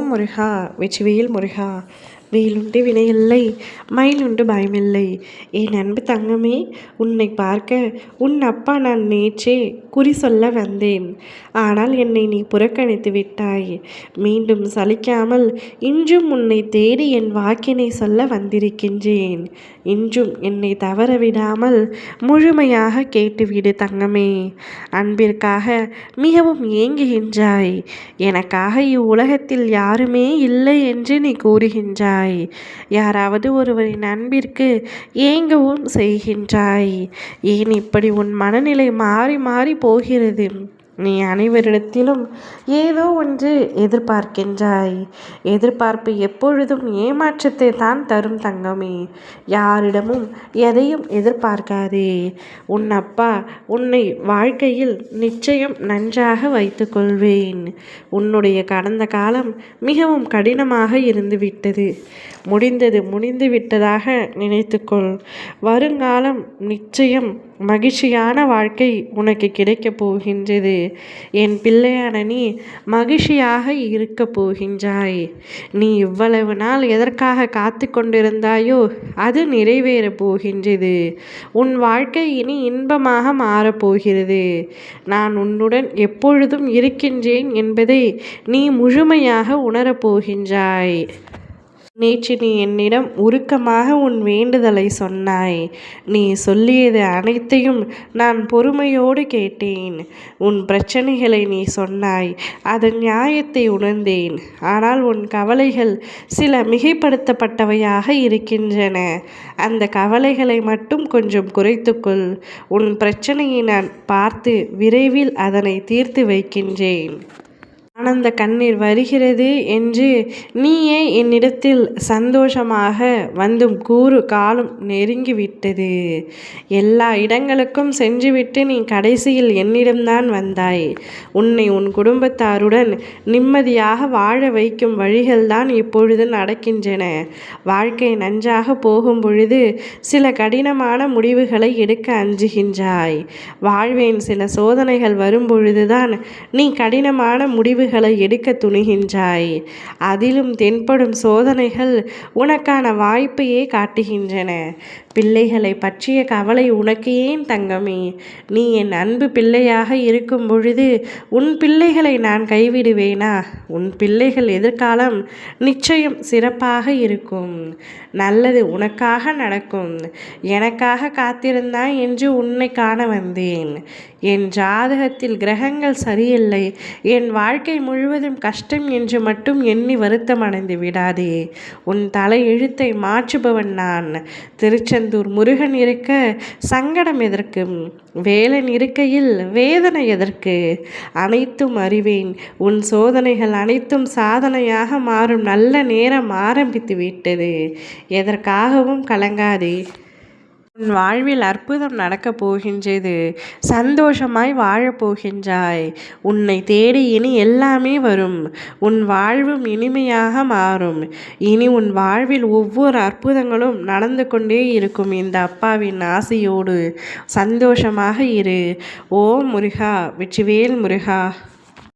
ஓம் முருகா வெற்றிவேல் முருகா. வேலுண்டு வினையில்லை, மயிலுண்டு பயமில்லை. என் அன்பு தங்கமே, உன்னை பார்க்க உன் அப்பா நான் நேற்றே குறி சொல்ல வந்தேன். ஆனால் என்னை நீ புறக்கணித்து விட்டாய். மீண்டும் சலிக்காமல் இன்றும் உன்னை தேடி என் வாக்கினை சொல்ல வந்திருக்கின்றேன். இன்றும் என்னை தவற விடாமல் முழுமையாக கேட்டுவிடு தங்கமே. அன்பிற்காக மிகவும் ஏங்குகின்றாய். எனக்காக இவ்வுலகத்தில் யாருமே இல்லை என்று நீ கூறுகின்றாய். யாராவது ஒருவரின் அன்பிற்கு ஏங்கவும் செய்கின்றாய். ஏன் இப்படி உன் மனநிலை மாறி மாறி போகிறது? நீ அனைவரிடத்திலும் ஏதோ ஒன்று எதிர்பார்க்கின்றாய். எதிர்பார்ப்பு எப்பொழுதும் ஏமாற்றத்தை தான் தரும் தங்கமே. யாரிடமும் எதையும் எதிர்பார்க்காதே. உன் அப்பா உன்னை வாழ்க்கையில் நிச்சயம் நன்றாக வைத்து கொள்வேன். உன்னுடைய கடந்த காலம் மிகவும் கடினமாக இருந்துவிட்டது. முடிந்தது முடிந்து விட்டதாக நினைத்துக்கொள். வருங்காலம் நிச்சயம் மகிழ்ச்சியான வாழ்க்கை உனக்கு கிடைக்கப் போகின்றது. என் பிள்ளையான நீ மகிழ்ச்சியாக இருக்கப் போகின்றாய். நீ இவ்வளவு நாள் எதற்காக காத்து கொண்டிருந்தாயோ அது நிறைவேறப் போகின்றது. உன் வாழ்க்கை இனி இன்பமாக மாறப்போகிறது. நான் உன்னுடன் எப்பொழுதும் இருக்கின்றேன் என்பதை நீ முழுமையாக உணரப்போகின்றாய். நேற்று நீ என்னிடம் உருக்கமாக உன் வேண்டுதலை சொன்னாய். நீ சொல்லியது அனைத்தையும் நான் பொறுமையோடு கேட்டேன். உன் பிரச்சனைகளை நீ சொன்னாய். அதன் நியாயத்தை உணர்ந்தேன். ஆனால் உன் கவலைகள் சில மிகைப்படுத்தப்பட்டவையாக இருக்கின்றன. அந்த கவலைகளை மட்டும் கொஞ்சம் குறைத்துக்கொள். உன் பிரச்சனையை நான் பார்த்து விரைவில் அதனை தீர்த்து வைக்கின்றேன். ஆனந்த கண்ணீர் வருகிறது என்று நீயே என்னிடத்தில் சந்தோஷமாக வந்தும் கூறு காலம் நெருங்கிவிட்டது. எல்லா இடங்களுக்கும் சென்றுவிட்டு நீ கடைசியில் என்னிடம்தான் வந்தாய். உன்னை உன் குடும்பத்தாருடன் நிம்மதியாக வாழ வைக்கும் வழிகள்தான் இப்பொழுது நடக்கின்றன. வாழ்க்கை நன்றாக போகும் பொழுது சில கடினமான முடிவுகளை எடுக்க அஞ்சுகின்றாய். வாழ்வின் சில சோதனைகள் வரும் பொழுதுதான் நீ கடினமான முடிவுகளை எடுக்க துணிகின்றாய். அதிலும் தென்படும் சோதனைகள் உனக்கான வாய்ப்பையே காட்டுகின்றன. பிள்ளைகளை பற்றிய கவலை உனக்கு ஏன் தங்கமே? நீ என் அன்பு பிள்ளையாக இருக்கும் பொழுது உன் பிள்ளைகளை நான் கைவிடுவேனா? உன் பிள்ளைகள் எதிர்காலம் நிச்சயம் சிறப்பாக இருக்கும். நல்லது உனக்காக நடக்கும். எனக்காக காத்திருந்தாய் என்று உன்னை காண வந்தேன். என் ஜாதகத்தில் கிரகங்கள் சரியில்லை, என் வாழ்க்கை முழுவதும் கஷ்டம் என்று மட்டும் எண்ணி வருத்தம் அடைந்து விடாதே. உன் தலை எழுத்தை மாற்றுபவன் நான். திருச்செந்தூர் முருகன் இருக்க சங்கடம் எதற்கு? வேலன் இருக்கையில் வேதனை எதற்கு? அனைத்தும் அறிவேன். உன் சோதனைகள் அனைத்தும் சாதனையாக மாறும் நல்ல நேரம் ஆரம்பித்து விட்டது. எதற்காகவும் கலங்காதே. உன் வாழ்வில் அற்புதம் நடக்கப் போகின்றது. சந்தோஷமாய் வாழப்போகின்றாய். உன்னை தேடி இனி எல்லாமே வரும். உன் வாழ்வும் இனிமையாக மாறும். இனி உன் வாழ்வில் ஒவ்வொரு அற்புதங்களும் நடந்து கொண்டே இருக்கும். இந்த அப்பாவின் ஆசையோடு சந்தோஷமாக இரு. ஓம் முருகா வெற்றிவேல் முருகா.